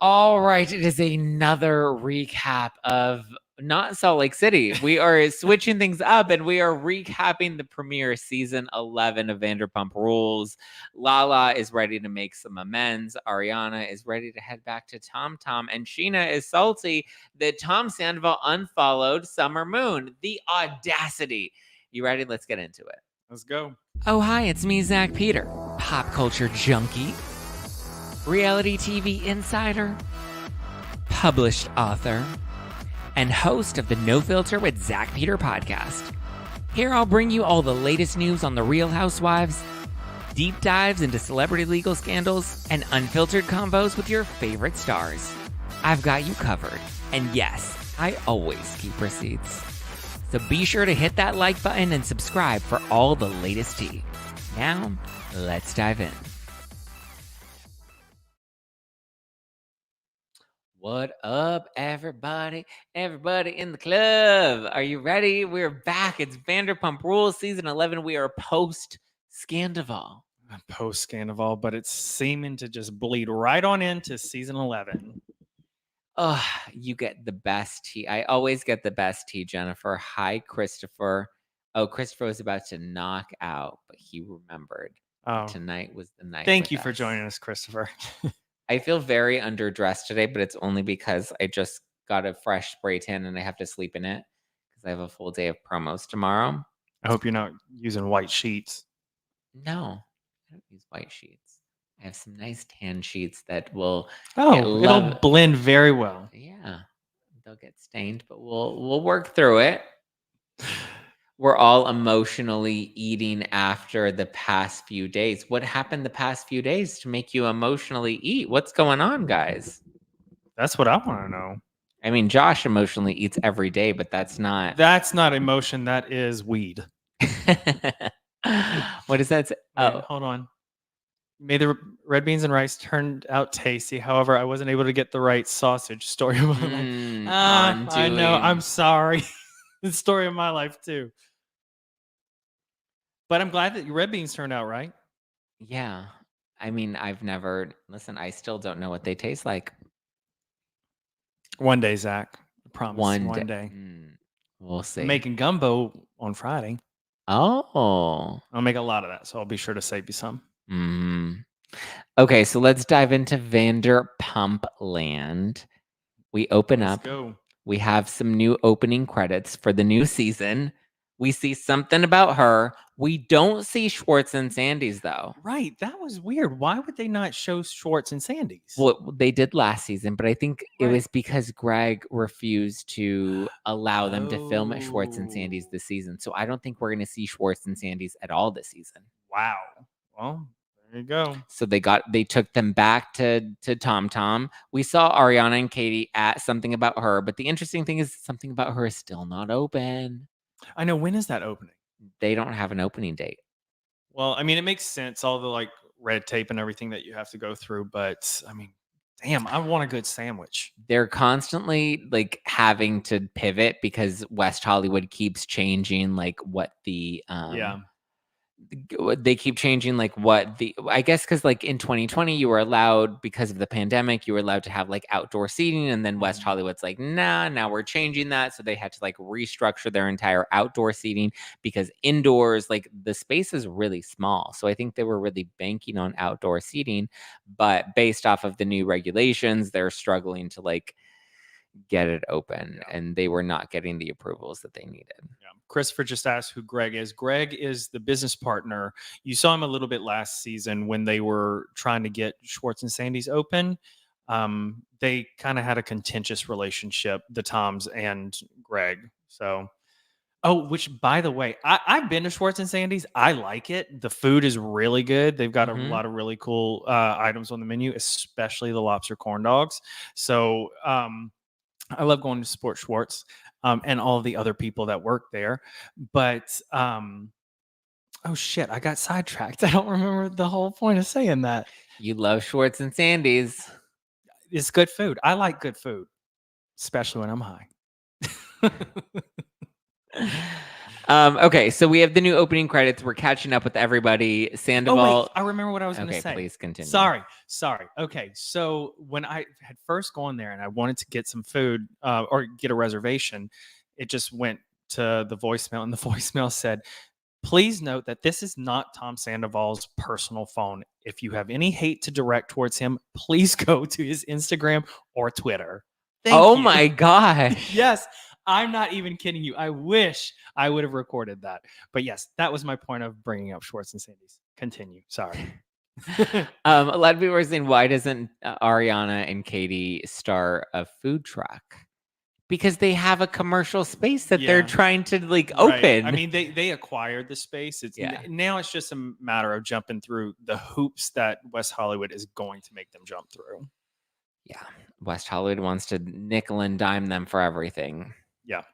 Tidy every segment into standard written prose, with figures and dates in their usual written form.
All right, it is another recap of not Salt Lake City. We are switching things up and we are recapping the premiere season 11 of Vanderpump Rules. Lala is ready to make some amends. Ariana is ready to head back to TomTom. And Sheena is salty that Tom Sandoval unfollowed Summer Moon. The audacity. You ready? Let's get into it. Let's go. Oh, hi, it's me, Zack Peter, pop culture junkie, reality TV insider, published author, and host of the No Filter with Zack Peter podcast. Here I'll bring you all the latest news on the Real Housewives, deep dives into celebrity legal scandals, and unfiltered convos with your favorite stars. I've got you covered. And yes, I always keep receipts. So be sure to hit that like button and subscribe for all the latest tea. Now, let's dive in. What up, everybody? Everybody in the club. Are you ready? We're back. It's Vanderpump Rules season 11. We are post-Scandival. Post-Scandival, but it's seeming to just bleed right on into season 11. Oh, you get the best tea. I always get the best tea, Jennifer. Hi, Christopher. Oh, Christopher was about to knock out, but he remembered. Oh, tonight was the night. Thank you for joining us, Christopher. I feel very underdressed today, but it's only because I just got a fresh spray tan and I have to sleep in it because I have a full day of promos tomorrow. I hope you're not using white sheets. No, I don't use white sheets. I have some nice tan sheets that will. It'll blend very well. Yeah, they'll get stained, but we'll work through it. We're all emotionally eating after the past few days. What happened the past few days to make you emotionally eat? What's going on, guys? That's what I want to know. I mean, Josh emotionally eats every day, but that's not emotion. That is weed. What does that say? Wait, hold on. Made the red beans and rice turned out tasty. However, I wasn't able to get the right sausage. Story of my life. I know. I'm sorry. The story of my life too. But I'm glad that your red beans turned out right. Yeah. I mean, I still don't know what they taste like. One day, Zach. I promise. One day. We'll see. I'm making gumbo on Friday. Oh. I'll make a lot of that, so I'll be sure to save you some. Okay, so let's dive into Vanderpump Land. We open up. Go. We have some new opening credits for the new season. We see something about her. We don't see Schwartz and Sandy's, though. Right. That was weird. Why would they not show Schwartz and Sandy's? Well, they did last season, but I think it was because Greg refused to allow them to film at Schwartz and Sandy's this season. So I don't think we're going to see Schwartz and Sandy's at all this season. Wow. Well, there you go. So they took them back to TomTom. We saw Ariana and Katie at Something About Her, but the interesting thing is Something About Her is still not open. I know. When is that opening? They don't have an opening date. Well, I mean, it makes sense, all the red tape and everything that you have to go through, but I mean, damn, I want a good sandwich. They're constantly having to pivot because West Hollywood keeps changing what the they keep changing I guess because in 2020 you were allowed, because of the pandemic, you were allowed to have outdoor seating, and then West Hollywood's nah, now we're changing that, so they had to restructure their entire outdoor seating because indoors the space is really small. So I think they were really banking on outdoor seating, but based off of the new regulations, they're struggling to get it open, and they were not getting the approvals that they needed. Yeah. Christopher just asked who Greg is. Greg is the business partner. You saw him a little bit last season when they were trying to get Schwartz and Sandy's open. They kind of had a contentious relationship, the Toms and Greg. So, which, by the way, I've been to Schwartz and Sandy's. I like it. The food is really good. They've got a lot of really cool items on the menu, especially the lobster corn dogs. So, I love going to support Schwartz and all the other people that work there. But, oh, shit, I got sidetracked. I don't remember the whole point of saying that. You love Schwartz and Sandy's. It's good food. I like good food, especially when I'm high. Okay, so we have the new opening credits. We're catching up with everybody. Oh wait, Sandoval. I remember what I was going to Okay, say. please continue. Sorry. Okay, so when I had first gone there and I wanted to get some food or get a reservation, it just went to the voicemail, and the voicemail said, "Please note that this is not Tom Sandoval's personal phone. If you have any hate to direct towards him, please go to his Instagram or Twitter." Thank Oh you. my gosh. Yes, I'm not even kidding you. I wish I would have recorded that. But yes, that was my point of bringing up Schwartz and Sandy's. Continue. Sorry. A lot of people are saying, why doesn't Ariana and Katie start a food truck? Because they have a commercial space that they're Yeah. trying to like Right. open. I mean, they acquired the space. Now it's just a matter of jumping through the hoops that West Hollywood is going to make them jump through. Yeah, West Hollywood wants to nickel and dime them for everything. Yeah.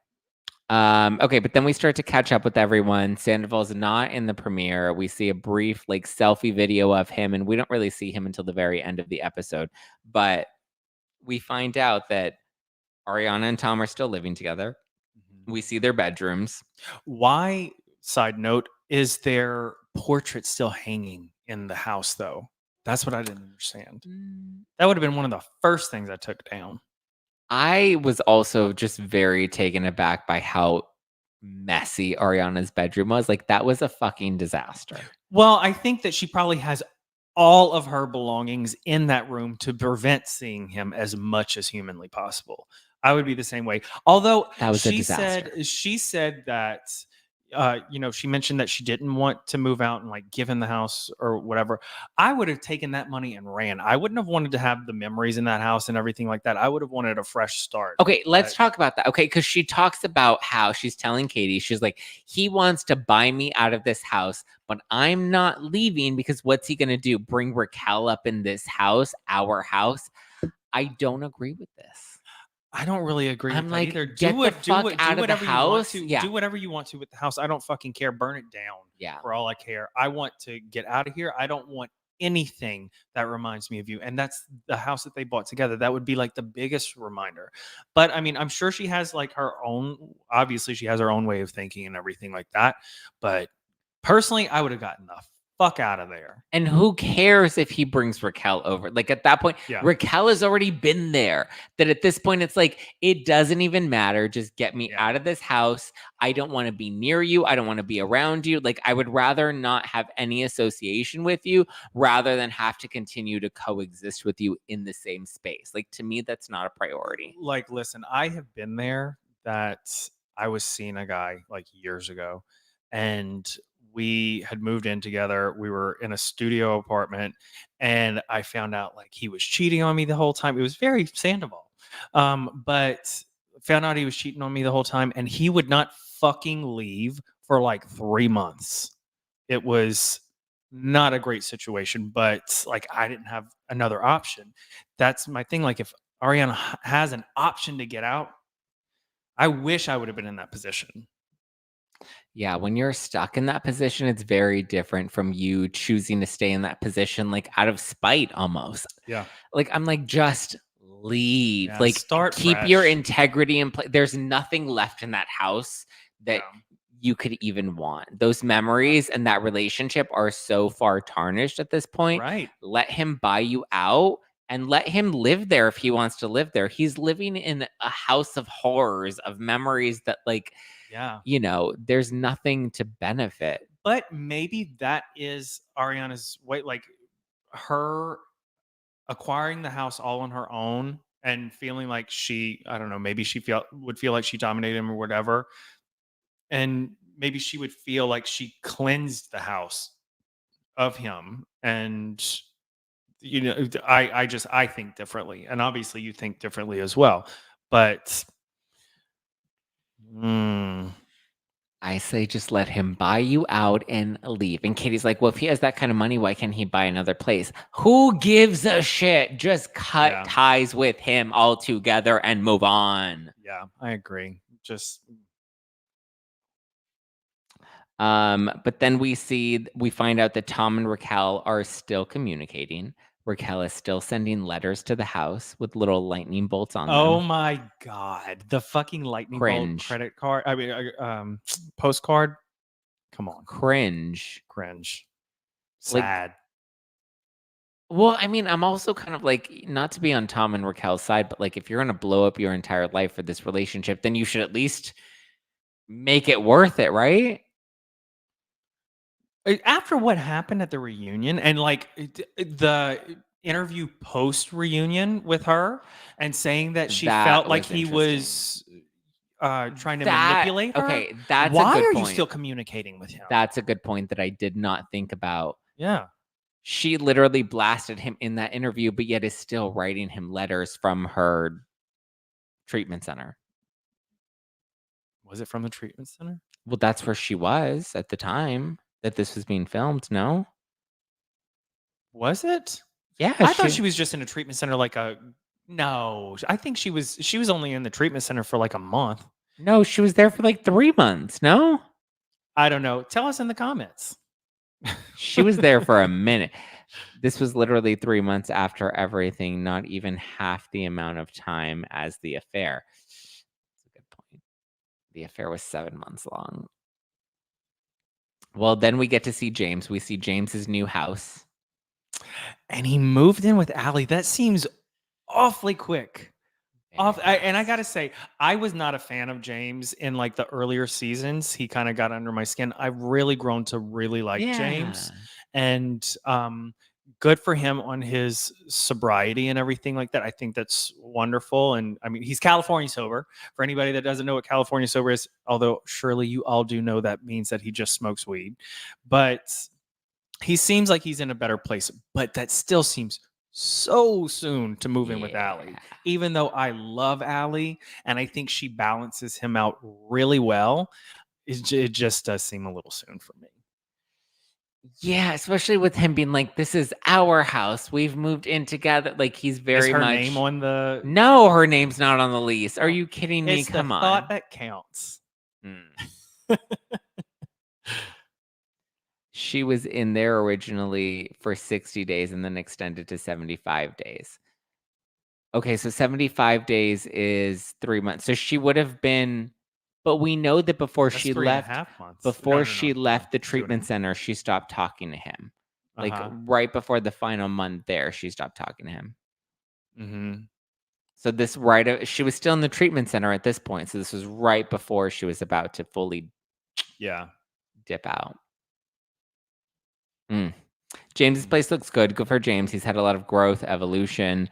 Okay, but then we start to catch up with everyone. Sandoval's not in the premiere. We see a brief like selfie video of him, and we don't really see him until the very end of the episode. But we find out that Ariana and Tom are still living together. We see their bedrooms. Why, side note, is their portrait still hanging in the house though? That's what I didn't understand. That would have been one of the first things I took down. I was also just very taken aback by how messy Ariana's bedroom was. Like, that was a fucking disaster. Well, I think that she probably has all of her belongings in that room to prevent seeing him as much as humanly possible. I would be the same way. Although That was a disaster. she said that she mentioned that she didn't want to move out and like give him the house or whatever. I would have taken that money and ran. I wouldn't have wanted to have the memories in that house and everything like that. I would have wanted a fresh start. Okay, let's talk about that. Okay, because she talks about how she's telling Katie, she's like, he wants to buy me out of this house, but I'm not leaving because what's he going to do? Bring Raquel up in this house, our house? I don't agree with this. I don't really agree I'm with like, that either. get the fuck out of the house. Yeah. Do whatever you want to with the house. I don't fucking care. Burn it down. Yeah. For all I care. I want to get out of here. I don't want anything that reminds me of you. And that's the house that they bought together. That would be like the biggest reminder. But I mean, I'm sure she has like her own, obviously she has her own way of thinking and everything like that. But personally, I would have gotten the fuck out of there. And who cares if he brings Raquel over? Like at that point, Yeah. Raquel has already been there. That at this point, it's like, it doesn't even matter. Just get me out of this house. I don't want to be near you. I don't want to be around you. Like, I would rather not have any association with you rather than have to continue to coexist with you in the same space. Like, to me, that's not a priority. Like, listen, I have been there that I was seeing a guy like years ago, and we had moved in together. We were in a studio apartment, and I found out like he was cheating on me the whole time. It was very Sandoval. But found out he was cheating on me the whole time, and he would not fucking leave for like 3 months. It was not a great situation, but like I didn't have another option. That's my thing. Like if Ariana has an option to get out, I wish I would have been in that position. Yeah, when you're stuck in that position, it's very different from you choosing to stay in that position, like out of spite almost. Yeah. Like, I'm like, just leave. Yeah, like, start keep your fresh. integrity in place. There's nothing left in that house that you could even want. Those memories and that relationship are so far tarnished at this point. Right. Let him buy you out and let him live there if he wants to live there. He's living in a house of horrors, of memories that, like, Yeah. you know, there's nothing to benefit. But maybe that is Ariana's way, like her acquiring the house all on her own and feeling like she, I don't know, maybe she would feel like she dominated him or whatever. And maybe she would feel like she cleansed the house of him. And I think differently. And obviously you think differently as well. But I say just let him buy you out and leave. And Katie's like, well, if he has that kind of money, why can't he buy another place? Who gives a shit? Just cut ties with him altogether and move on. Yeah, I agree. But then we find out that Tom and Raquel are still communicating. Raquel is still sending letters to the house with little lightning bolts on Oh them. my God. The fucking lightning bolt Cringe. credit card. Postcard. Come on. Cringe. Cringe. Like, Sad. well, I mean, I'm also kind of like, not to be on Tom and Raquel's side, but like, if you're going to blow up your entire life for this relationship, then you should at least make it worth it, right? After what happened at the reunion and like the interview post reunion with her and saying that she That felt like was he was trying to That- manipulate her. okay, that's a Why good are you point. still communicating with him? That's a good point that I did not think about. Yeah. She literally blasted him in that interview, but yet is still writing him letters from her treatment center. Was it from the treatment center? Well, that's where she was at the time that this was being filmed, no? Was it? Yeah, I thought she was just in a treatment center no, I think she was only in the treatment center for like a month. No, she was there for like 3 months, no? I don't know. Tell us in the comments. She was there for a minute. This was literally 3 months after everything, not even half the amount of time as the affair. That's a good point. The affair was 7 months long. Well, then we get to see James. We see James's new house. And he moved in with Allie. That seems awfully quick. And I gotta say, I was not a fan of James in like the earlier seasons. He kind of got under my skin. I've really grown to really like James, and good for him on his sobriety and everything like that. I think that's wonderful. And I mean, he's California sober. For anybody that doesn't know what California sober is, although surely you all do know, that means that he just smokes weed. But he seems like he's in a better place. But that still seems so soon to move in with Allie, even though I love Allie and I think she balances him out really well. It just does seem a little soon for me. Yeah, especially with him being like, "This is our house. We've moved in together." Like he's very Is her much name on the. No, her name's not on the lease. Are you kidding me? It's Come the on. thought that counts. She was in there originally for 60 days and then extended to 75 days. Okay, so 75 days is 3 months. So she would have been, but we know that before That's she 3.5 left, months. before she left the 2.5. treatment center, she stopped talking to him. Like Uh-huh. right before the final month there, she stopped talking to him. Mm-hmm. So she was still in the treatment center at this point. So this was right before she was about to fully dip out. James's place looks good. Good for James. He's had a lot of growth, evolution.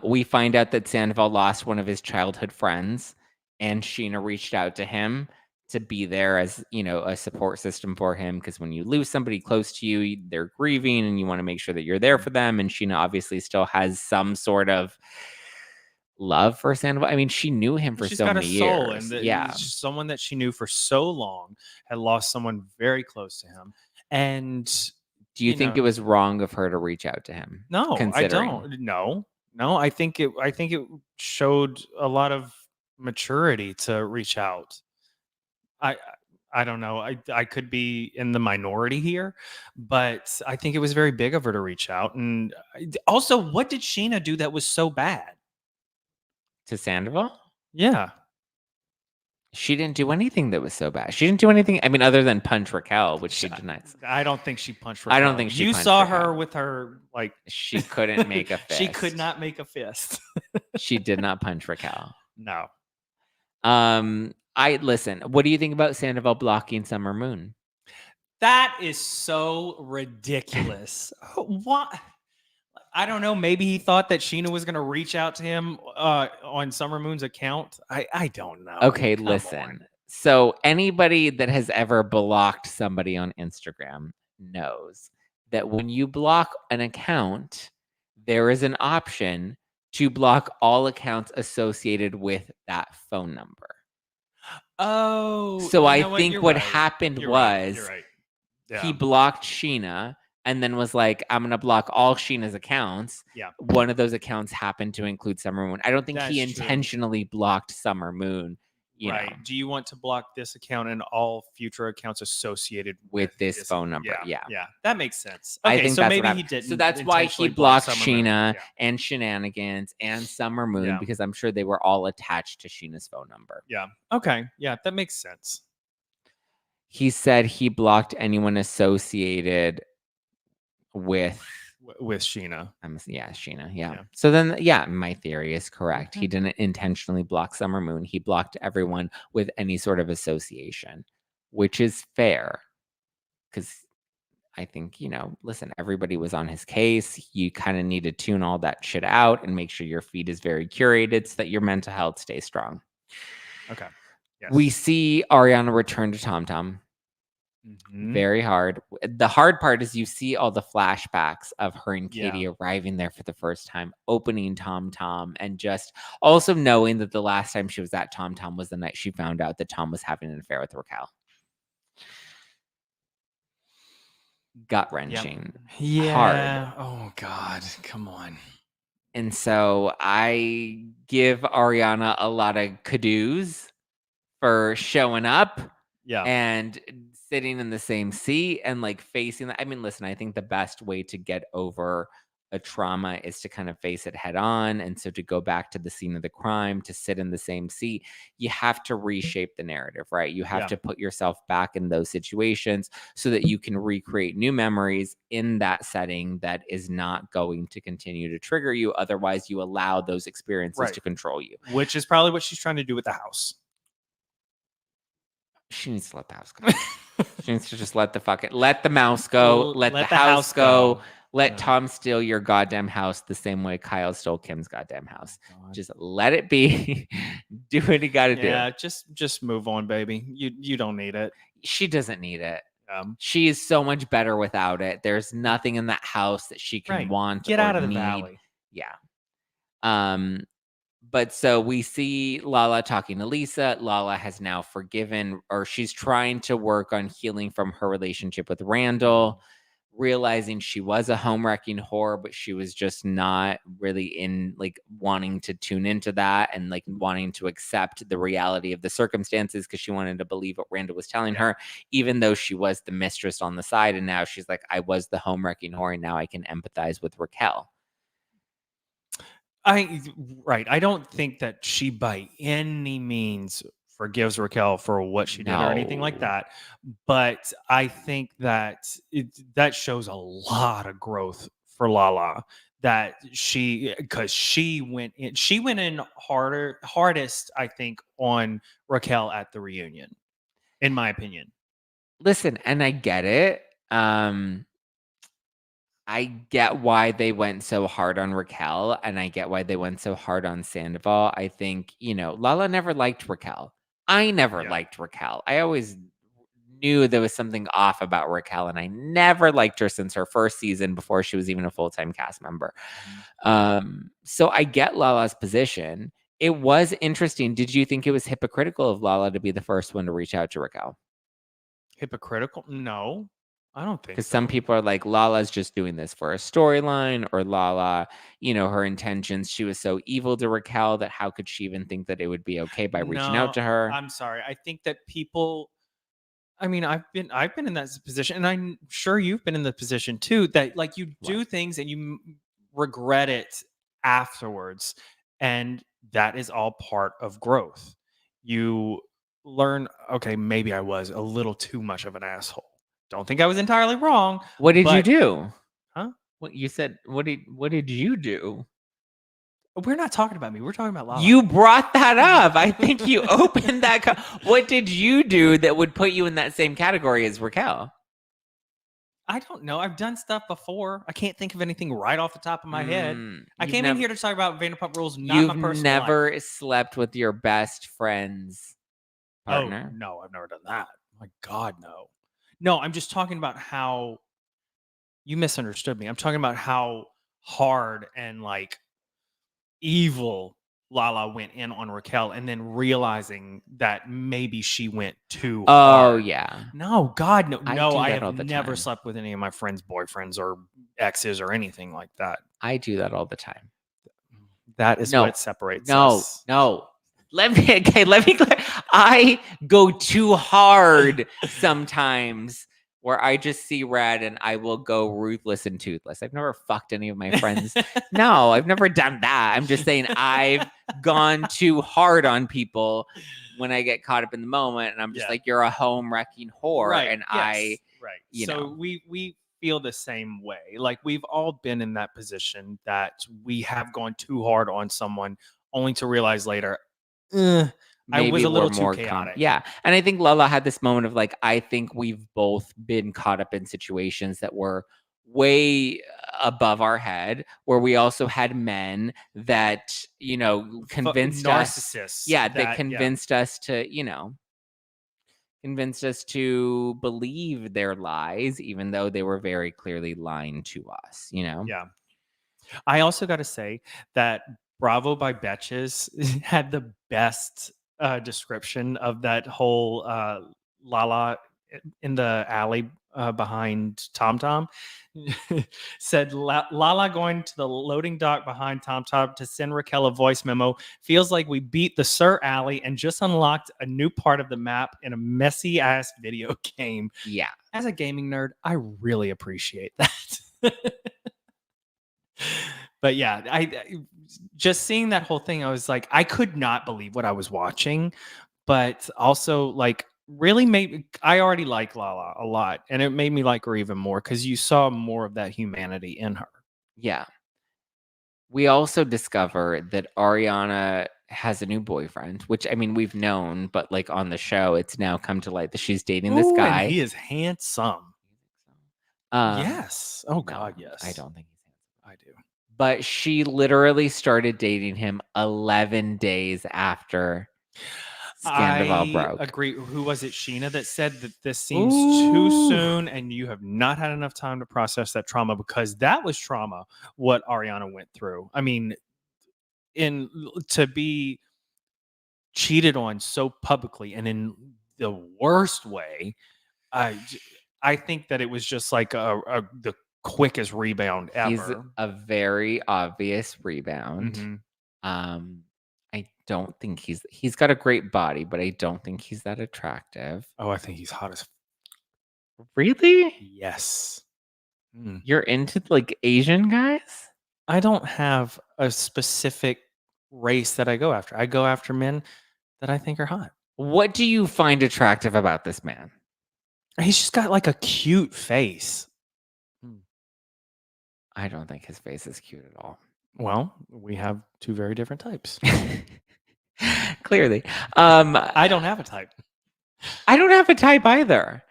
We find out that Sandoval lost one of his childhood friends, and Sheena reached out to him to be there as, a support system for him. Because when you lose somebody close to you, they're grieving, and you want to make sure that you're there for them. And Sheena obviously still has some sort of love for Sandoval. I mean, she knew him for so many years. And someone that she knew for so long had lost someone very close to him. And do you think it was wrong of her to reach out to him? No, I don't. No, I think it showed a lot of maturity to reach out. I don't know. I could be in the minority here, but I think it was very big of her to reach out. And also, what did Sheena do that was so bad? To Sandoval? Yeah. She didn't do anything that was so bad. She didn't do anything, I mean, other than punch Raquel, which she denies. I don't think she punched Raquel. I don't think she You punched saw Raquel. her with her, like... She couldn't make a fist. She could not make a fist. She did not punch Raquel. No. Listen, what do you think about Sandoval blocking Summer Moon? That is so ridiculous. What? I don't know. Maybe he thought that Sheena was going to reach out to him on Summer Moon's account. I don't know. Okay, listen. So anybody that has ever blocked somebody on Instagram knows that when you block an account, there is an option to block all accounts associated with that phone number. Oh. So I think what happened was Yeah. he blocked Sheena and then was like, I'm going to block all Sheena's accounts. Yeah. One of those accounts happened to include Summer Moon. I don't think he That's true. intentionally blocked Summer Moon. you know, Do you want to block this account and all future accounts associated with this phone number. Yeah, that makes sense. I Okay, think so that's maybe what he happened. didn't. So that's why he intentionally block blocked Summer Moon. Sheena Yeah. and Shenanigans and Summer Moon Yeah. because I'm sure they were all attached to Sheena's phone number. Yeah. Okay. Yeah, that makes sense. He said he blocked anyone associated with Sheena. Sheena. Yeah. So then, my theory is correct. He didn't intentionally block Summer Moon. He blocked everyone with any sort of association, which is fair because I think, listen, everybody was on his case. You kind of need to tune all that shit out and make sure your feed is very curated so that your mental health stays strong. Okay. Yes. We see Ariana return to TomTom. Very hard. The hard part is you see all the flashbacks of her and Katie arriving there for the first time, opening TomTom, and just also knowing that the last time she was at TomTom was the night she found out that Tom was having an affair with Raquel. Gut-wrenching. Yeah. Hard. Oh, God. Come on. And so I give Ariana a lot of kudos for showing up. Yeah. And sitting in the same seat and like facing that. I mean, listen, I think the best way to get over a trauma is to kind of face it head on. And so to go back to the scene of the crime, to sit in the same seat, you have to reshape the narrative, right? You have to put yourself back in those situations so that you can recreate new memories in that setting that is not going to continue to trigger you. Otherwise, you allow those experiences to control you. Which is probably what she's trying to do with the house. She needs to let the house go. She needs to just let the mouse go. Let the house go. Let Tom steal your goddamn house the same way Kyle stole Kim's goddamn house. Just let it be. Do what you got to do. Yeah, just move on, baby. You don't need it. She doesn't need it. She is so much better without it. There's nothing in that house that she can want. Get out of the valley. Yeah. But so we see Lala talking to Lisa. Lala has now forgiven, or she's trying to work on healing from her relationship with Randall, realizing she was a home wrecking whore, but she was just not really in like wanting to tune into that and like wanting to accept the reality of the circumstances because she wanted to believe what Randall was telling her, even though she was the mistress on the side. And now she's like, I was the home wrecking whore, and now I can empathize with Raquel. I don't think that she by any means forgives Raquel for what she did or anything like that. But I think that that shows a lot of growth for Lala. That she went in hardest, I think, on Raquel at the reunion, in my opinion. Listen, and I get it. I get why they went so hard on Raquel, and I get why they went so hard on Sandoval. I think, Lala never liked Raquel. I never liked Raquel. I always knew there was something off about Raquel, and I never liked her since her first season before she was even a full-time cast member. So I get Lala's position. It was interesting. Did you think it was hypocritical of Lala to be the first one to reach out to Raquel? Hypocritical? No. I don't think because some people are like, Lala's just doing this for a storyline, or Lala, her intentions. She was so evil to Raquel that how could she even think that it would be okay by reaching out to her? I'm sorry. I think that people. I mean, I've been in that position, and I'm sure you've been in the position too. That like you do things and you regret it afterwards, and that is all part of growth. You learn. Okay, maybe I was a little too much of an asshole. Don't think I was entirely wrong. What did you do? Huh? What you said? What did you do? We're not talking about me. We're talking about Lala. You brought that up. I think you opened that. What did you do that would put you in that same category as Raquel? I don't know. I've done stuff before. I can't think of anything right off the top of my head. I came in here to talk about Vanderpump Rules, not my personal life. You've never slept with your best friend's partner? Oh, no, I've never done that. My God, no. No, I'm just talking about how you misunderstood me. I'm talking about how hard and like evil Lala went in on Raquel, and then realizing that maybe she went too hard. Oh, yeah. No, God, no. I have time. never slept with any of my friends' boyfriends or exes or anything like that. I do that all the time. That is what separates us. No. Let me I go too hard sometimes where I just see red and I will go ruthless and toothless. I've never fucked any of my friends. No, I've never done that. I'm just saying I've gone too hard on people when I get caught up in the moment and I'm just like, you're a home wrecking whore. Right. And Yes. Right. you So know, we feel the same way. Like we've all been in that position that we have gone too hard on someone only to realize later, I was maybe a we're little too more chaotic. yeah. And I think Lala had this moment of like, I think we've both been caught up in situations that were way above our head, where we also had men that, convinced us. Narcissists. Yeah, that convinced us to, convinced us to believe their lies, even though they were very clearly lying to us, Yeah. I also got to say that Bravo by Betches had the best description of that whole Lala in the alley behind TomTom. Said Lala going to the loading dock behind TomTom to send Raquel a voice memo. Feels like we beat the Sir Alley and just unlocked a new part of the map in a messy ass video game. Yeah. As a gaming nerd, I really appreciate that. But yeah, I just seeing that whole thing, I was like, I could not believe what I was watching, but also like really made I already like Lala a lot, and it made me like her even more because you saw more of that humanity in her. Yeah. We also discover that Ariana has a new boyfriend, which I mean we've known, but like on the show, it's now come to light that she's dating this guy. And he is handsome. Yes. Oh God, no, yes. I don't think he's handsome. I do. But she literally started dating him 11 days after Scandival broke. I agree. Who was it? Sheena that said that this seems too soon and you have not had enough time to process that trauma, because that was trauma what Ariana went through. I mean, to be cheated on so publicly and in the worst way, I think that it was just like the quickest rebound ever. He's a very obvious rebound. Mm-hmm. I don't think he's got a great body, but I don't think he's that attractive. Oh, I think he's hot as. Really? Yes. You're into like Asian guys? I don't have a specific race that I go after. I go after men that I think are hot. What do you find attractive about this man? He's just got like a cute face. I don't think his face is cute at all. Well, we have two very different types. Clearly. I don't have a type. I don't have a type either.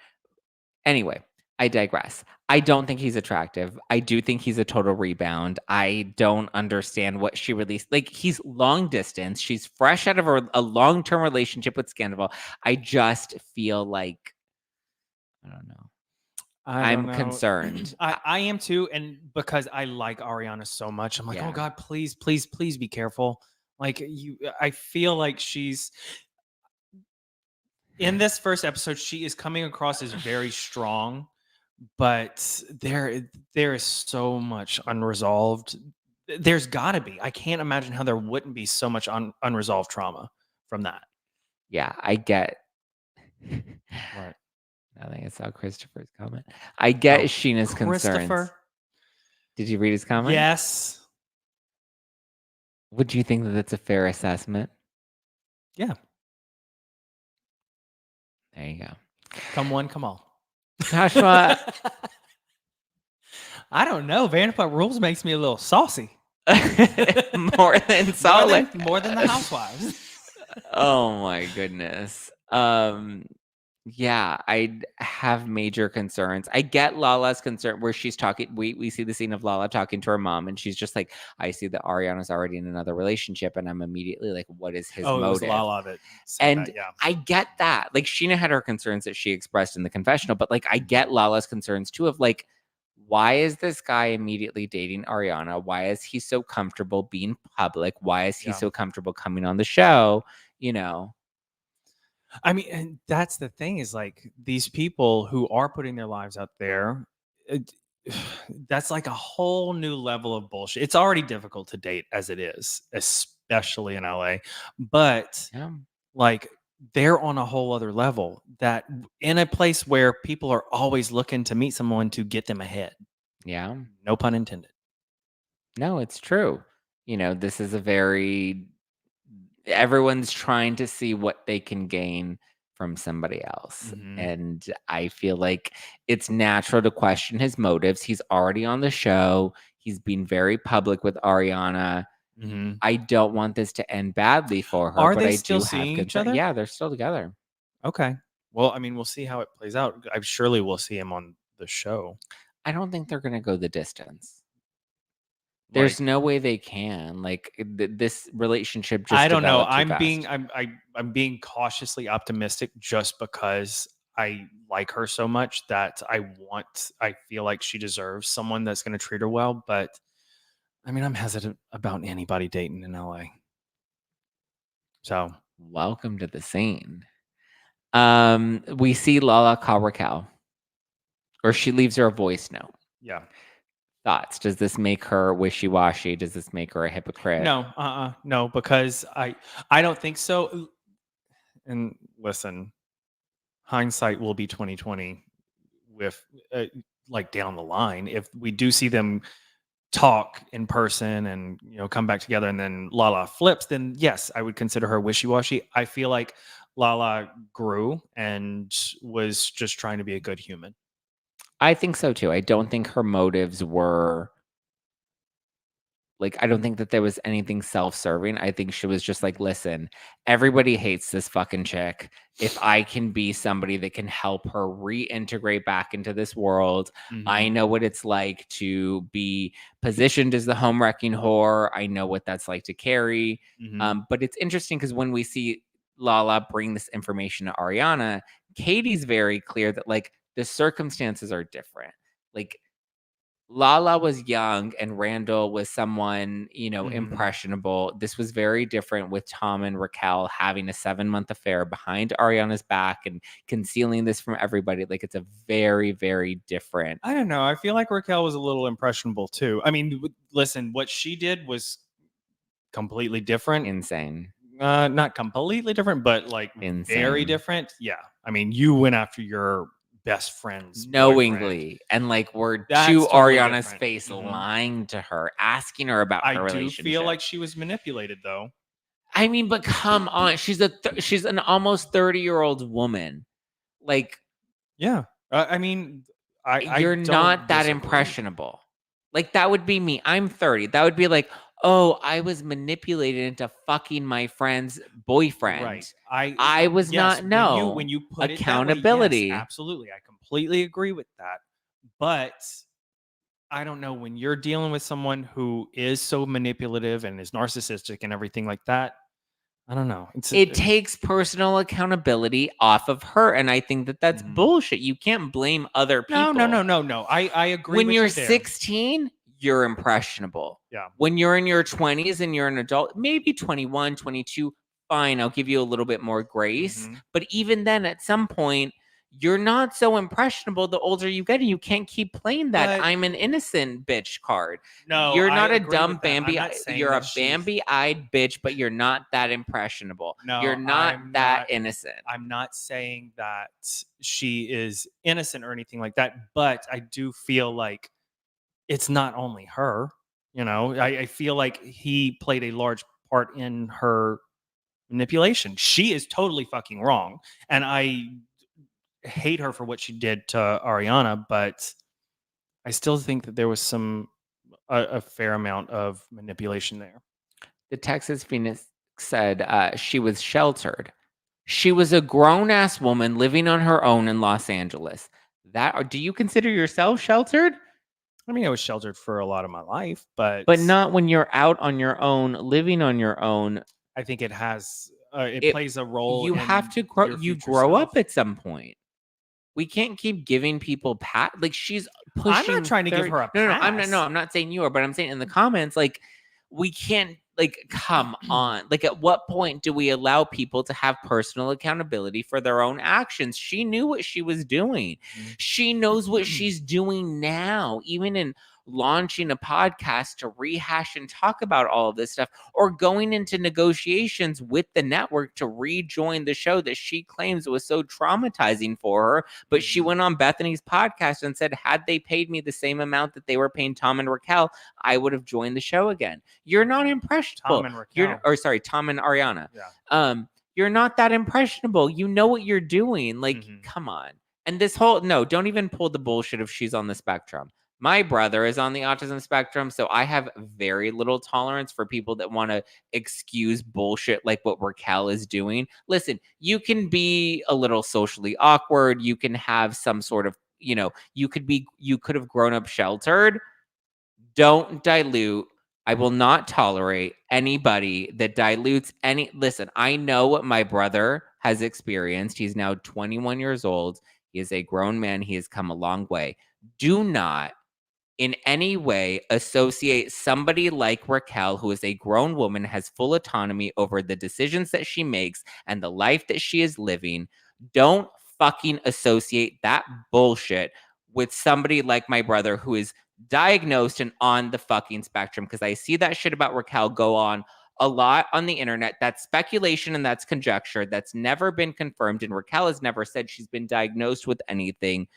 Anyway, I digress. I don't think he's attractive. I do think he's a total rebound. I don't understand what she released. Like, he's long distance. She's fresh out of a long-term relationship with Scandival. I just feel like, I don't know. I'm concerned. I am too. And because I like Ariana so much, I'm like, oh God, please, please, please be careful. Like I feel like she's in this first episode, she is coming across as very strong, but there is so much unresolved. There's gotta be. I can't imagine how there wouldn't be so much unresolved trauma from that. Yeah, I get. What? I think I saw Christopher's comment. I get Sheena's concerns. Did you read his comment? Yes. Would you think that that's a fair assessment? Yeah. There you go. Come one, come all. Joshua. I don't know. Vanderpump Rules makes me a little saucy. More than solid. More than the Housewives. Oh my goodness. Yeah, I have major concerns. I get Lala's concern where she's talking. We see the scene of Lala talking to her mom, and she's just like, I see that Ariana's already in another relationship, and I'm immediately like, what is his motive? It was Lala that said that, yeah. I get that. Like, Sheena had her concerns that she expressed in the confessional, but like, I get Lala's concerns too of like, why is this guy immediately dating Ariana? Why is he so comfortable being public? Why is he so comfortable coming on the show? I mean, and that's the thing is like these people who are putting their lives out there, that's like a whole new level of bullshit. It's already difficult to date as it is, especially in LA. But Yeah. like they're on a whole other level that in a place where people are always looking to meet someone to get them ahead. Yeah. No pun intended. No, it's true. This is a very everyone's trying to see what they can gain from somebody else. Mhm. And I feel like it's natural to question his motives. He's already on the show. He's been very public with Ariana. Mhm. I don't want this to end badly for her, Are but they I still do have seeing each concern. other? Yeah, they're still together. Okay. Well, I mean, we'll see how it plays out. I surely we'll see him on the show. I don't think they're going to go the distance. Like There's no way they can. Like this relationship I just don't know. developed too fast. I'm being cautiously optimistic just because I like her so much that I feel like she deserves someone that's going to treat her well, but I mean, I'm hesitant about anybody dating in LA. So, Welcome to the scene. We see Lala call Raquel, or she leaves her a voice note. yeah. Thoughts? Does this make her wishy-washy? Does this make her a hypocrite? No, because I don't think so. And listen, hindsight will be 2020 with like down the line if we do see them talk in person and come back together and then Lala flips, then yes, I would consider her wishy-washy. I feel like Lala grew and was just trying to be a good human. I think so too. I don't think her motives were like, I don't think that there was anything self-serving. I think she was just like, listen, everybody hates this fucking chick. If I can be somebody that can help her reintegrate back into this world, I Mhm. know what it's like to be positioned as the home wrecking whore. I know what that's like to carry. Mhm. But it's interesting because when we see Lala bring this information to Ariana, Katie's very clear that like the circumstances are different. Like Lala was young and Randall was someone, Mhm. impressionable. This was very different with Tom and Raquel having a 7-month affair behind Ariana's back and concealing this from everybody. Like it's a very, very different. I don't know. I feel like Raquel was a little impressionable too. I mean, listen, what she did was completely different. Insane. Not completely different, but like very Insane. different. Yeah. I mean, you went after your best friend's boyfriend. Knowingly. And like we're to That's totally Ariana's different. face Mhm. lying to her, asking her about I her do feel relationship. like she was manipulated though. I mean, but come on. She's an almost 30-year-old woman. Like Yeah. I mean, I you're don't not that disagree. impressionable. Like, that would be me. I'm 30. That would be like, "Oh, I was manipulated into fucking my friend's Right. boyfriend." I was Yes, not when no. you put it that way, yes, Accountability. absolutely. I completely agree with that. But I don't know when you're dealing with someone who is so manipulative and is narcissistic and everything like that. I don't know. It takes personal accountability off of her, and I think that that's Mhm. bullshit. You can't blame other No, no, no, people. no, no. I agree When with you're you there. 16, you're impressionable. Yeah. When you're in your 20s and you're an adult, maybe 21, 22, fine, I'll give you a little bit more grace. Mhm. But even then, at some point, you're not so impressionable the older you get, and you can't keep playing that But I'm an innocent bitch card. no, You're I not a agree dumb with that. I'm Bambi. not saying You're that a she's Bambi-eyed bitch, but you're not that impressionable. You're no, not that innocent. I'm not saying that she is innocent or anything like that, but I do feel like it's not only her. I feel like he played a large part in her manipulation. She is totally fucking wrong. And I hate her for what she did to Ariana, but I still think that there was a fair amount of manipulation there. The Texas Phoenix said she was sheltered. She was a grown ass woman living on her own in Los Angeles. Do you consider yourself sheltered? I mean, I was sheltered for a lot of my life, but But not when you're out on your own, living on your own. I think it It plays a role you have in to grow. your You future grow self. up at some point. We can't keep giving people like she's I'm not pushing trying to give 30. her a No, no, pass. I'm not saying you are, but I'm saying in the comments, like we can't like come on. Like at what point do we allow people to have personal accountability for their own actions? She knew what she was doing. Mhm. She knows what she's doing now, even in launching a podcast to rehash and talk about all of this stuff, or going into negotiations with the network to rejoin the show that she claims was so traumatizing for her. But she went on Bethany's podcast and said, had they paid me the same amount that they were paying Tom and Raquel, I would have joined the show again. You're not impressionable. Tom and Raquel. Tom and Ariana. Yeah. You're not that impressionable. You know what you're doing. Like, come on. And this whole, no, don't even pull the bullshit if she's on the spectrum. My brother is on the autism spectrum, so I have very little tolerance for people that want to excuse bullshit like what Raquel is doing. Listen, you can be a little socially awkward. You can have some sort of, you could have grown up sheltered. Don't dilute. I will not tolerate anybody that dilutes any. Listen, I know what my brother has experienced. He's now 21 years old. He is a grown man. He has come a long way. Do not in any way associate somebody like Raquel, who is a grown woman, has full autonomy over the decisions that she makes and the life that she is living. Don't fucking associate that bullshit with somebody like my brother who is diagnosed and on the fucking spectrum, because I see that shit about Raquel go on a lot on the internet. That's speculation and that's conjecture. That's never been confirmed. And Raquel has never said she's been diagnosed with anything.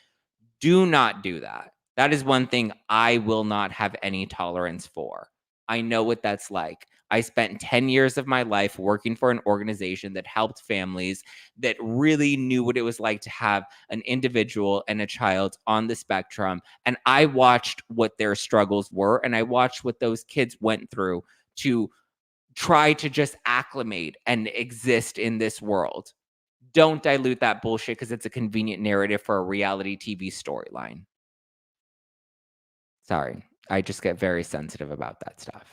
Do not do that. That is one thing I will not have any tolerance for. I know what that's like. I spent 10 years of my life working for an organization that helped families that really knew what it was like to have an individual and a child on the spectrum. And I watched what their struggles were, and I watched what those kids went through to try to just acclimate and exist in this world. Don't dilute that bullshit because it's a convenient narrative for a reality TV storyline. Sorry, I just get very sensitive about that stuff.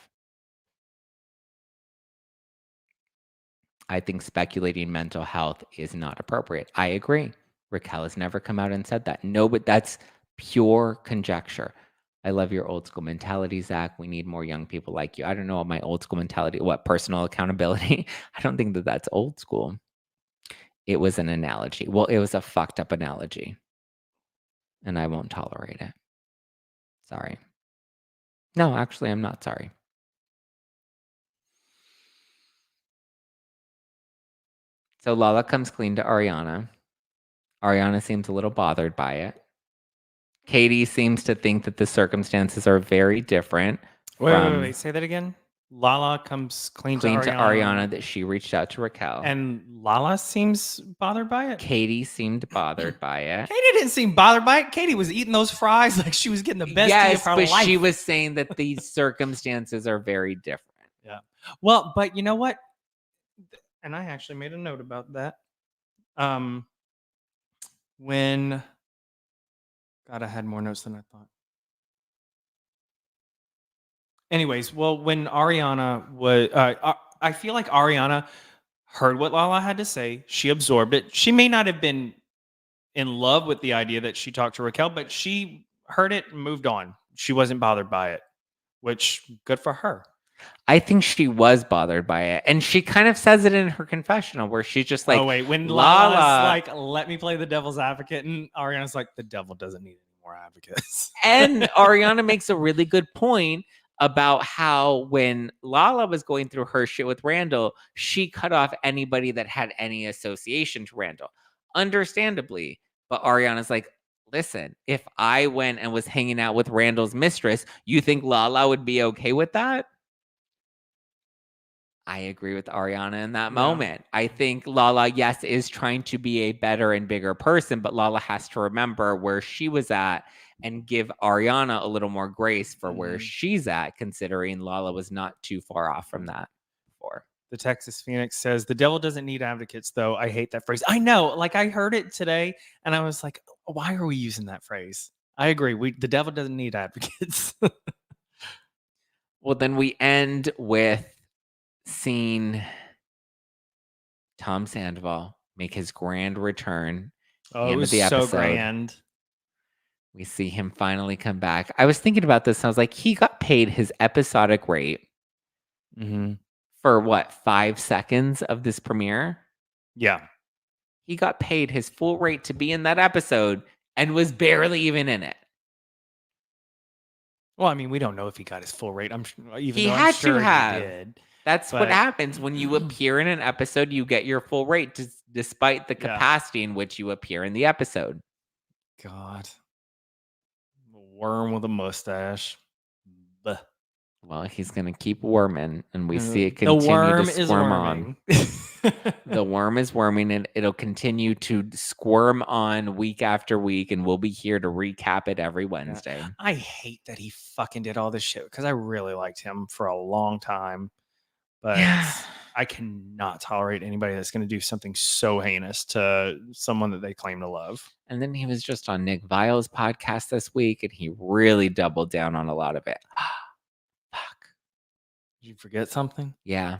I think speculating mental health is not appropriate. I agree. Raquel has never come out and said that. No, but that's pure conjecture. I love your old school mentality, Zach. We need more young people like you. I don't know my old school mentality. What, personal accountability? I don't think that that's old school. It was an analogy. Well, it was a fucked up analogy. And I won't tolerate it. Sorry. No, actually, I'm not sorry. So Lala comes clean to Ariana. Ariana seems a little bothered by it. Katie seems to think that the circumstances are very different. Wait. Say that again. Lala comes clean to Ariana that she reached out to Raquel. And Lala seems bothered by it? Katie seemed bothered by it. Katie didn't seem bothered by it. Katie was eating those fries like she was getting the best of her life. Yes, but she was saying that these circumstances are very different. Yeah. Well, but you know what? And I actually made a note about that. When... God, I had more notes than I thought. Anyways, well, when Ariana was, I feel like Ariana heard what Lala had to say. She absorbed it. She may not have been in love with the idea that she talked to Raquel, but she heard it and moved on. She wasn't bothered by it, which good for her. I think she was bothered by it. And she kind of says it in her confessional where she's just like, oh, wait, when Lala's like, let me play the devil's advocate, and Ariana's like, the devil doesn't need any more advocates. And Ariana makes a really good point about how when Lala was going through her shit with Randall, she cut off anybody that had any association to Randall. Understandably. But Ariana's like, listen, if I went and was hanging out with Randall's mistress, you think Lala would be okay with that? I agree with Ariana in that moment. I think Lala, yes, is trying to be a better and bigger person, but Lala has to remember where she was at and give Ariana a little more grace for where she's at, considering Lala was not too far off from that before. The Texas Phoenix says, the devil doesn't need advocates, though. I hate that phrase. I know. Like, I heard it today, and I was like, why are we using that phrase? I agree. The devil doesn't need advocates. Well, then we end with seeing Tom Sandoval make his grand return. Oh, it was so grand. We see him finally come back. I was thinking about this. And I was like, he got paid his episodic rate for what, 5 seconds of this premiere? Yeah. He got paid his full rate to be in that episode and was barely even in it. Well, I mean, we don't know if he got his full rate. Even He though I'm had to sure have. he did. That's what But happens when you appear in an episode. You get your full rate, despite the Yeah. capacity in which you appear in the episode. God, a worm with a mustache. Bleh. Well, he's gonna keep worming, and we see it The continue worm to is squirm on. worming. The worm is worming, and it'll continue to squirm on week after week, and we'll be here to recap it every Wednesday. I hate that he fucking did all this shit because I really liked him for a long time. But Yeah. I cannot tolerate anybody that's going to do something so heinous to someone that they claim to love. And then he was just on Nick Vile's podcast this week, and he really doubled down on a lot of it. Fuck. Did you forget something? Yeah.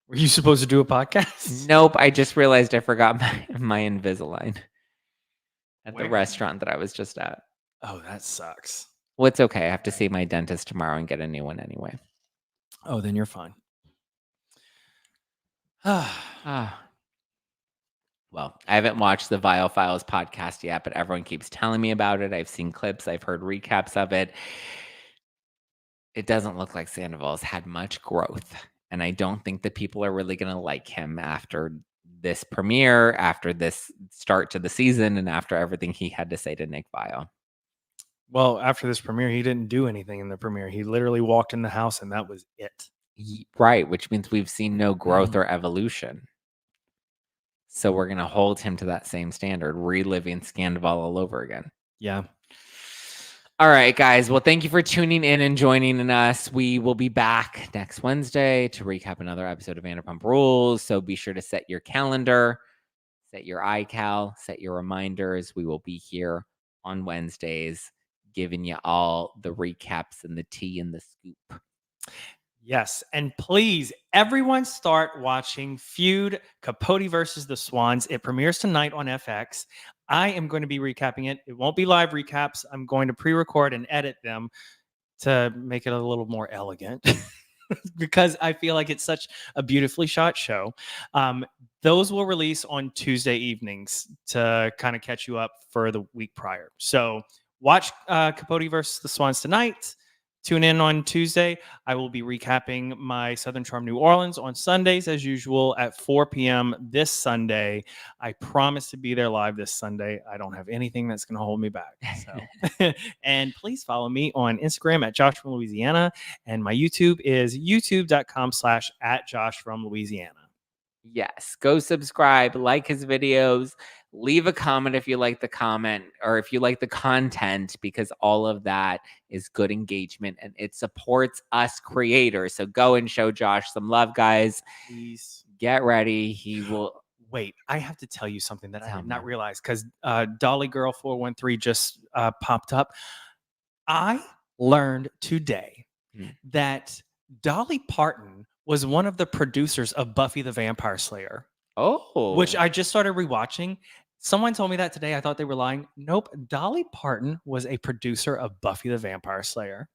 Were you supposed to do a podcast? Nope. I just realized I forgot my Invisalign at the Where? restaurant that I was just at. Oh, that sucks. Well, it's okay. I have to see my dentist tomorrow and get a new one anyway. Oh, then you're fine. Well, I haven't watched the Vile Files podcast yet, but everyone keeps telling me about it. I've seen clips. I've heard recaps of it. It doesn't look like Sandoval's had much growth. And I don't think that people are really going to like him after this premiere, after this start to the season, and after everything he had to say to Nick Vile. Well, after this premiere, he didn't do anything in the premiere. He literally walked in the house and that was it. Right, which means we've seen no growth or evolution. So we're going to hold him to that same standard, reliving Sandoval all over again. Yeah. All right, guys. Well, thank you for tuning in and joining us. We will be back next Wednesday to recap another episode of Vanderpump Rules. So be sure to set your calendar, set your iCal, set your reminders. We will be here on Wednesdays giving you all the recaps and the tea and the scoop. Yes. And please, everyone start watching Feud Capote versus the Swans. It premieres tonight on FX. I am going to be recapping it. It won't be live recaps. I'm going to pre-record and edit them to make it a little more elegant because I feel like it's such a beautifully shot show. Those will release on Tuesday evenings to kind of catch you up for the week prior. So watch Capote versus the Swans tonight. Tune in on Tuesday. I will be recapping my Southern Charm New Orleans on Sundays as usual at 4 p.m. this Sunday. I promise to be there live this Sunday. I don't have anything that's going to hold me back. So. And please follow me on Instagram at Josh from Louisiana. And my YouTube is youtube.com/@JoshFromLouisiana. Yes, go subscribe, like his videos, leave a comment if you like the comment or if you like the content, because all of that is good engagement and it supports us creators. So go and show Josh some love, guys. Please get ready. He will. Wait, I have to tell you something that I did not realize because Dolly Girl 413 just popped up. I learned today that Dolly Parton was one of the producers of Buffy the Vampire Slayer. Oh. Which I just started rewatching. Someone told me that today. I thought they were lying. Nope. Dolly Parton was a producer of Buffy the Vampire Slayer.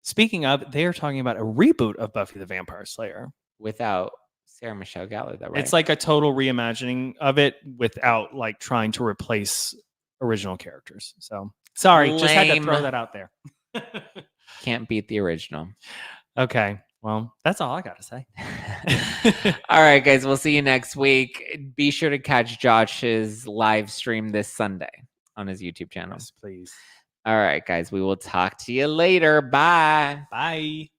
Speaking of, they are talking about a reboot of Buffy the Vampire Slayer. Without Sarah Michelle Gellar, though, right? It's like a total reimagining of it without like trying to replace original characters. So sorry, just had to throw that out there. Can't beat the original. Okay. Well, that's all I got to say. All right, guys. We'll see you next week. Be sure to catch Josh's live stream this Sunday on his YouTube channel. Yes, please. All right, guys. We will talk to you later. Bye. Bye.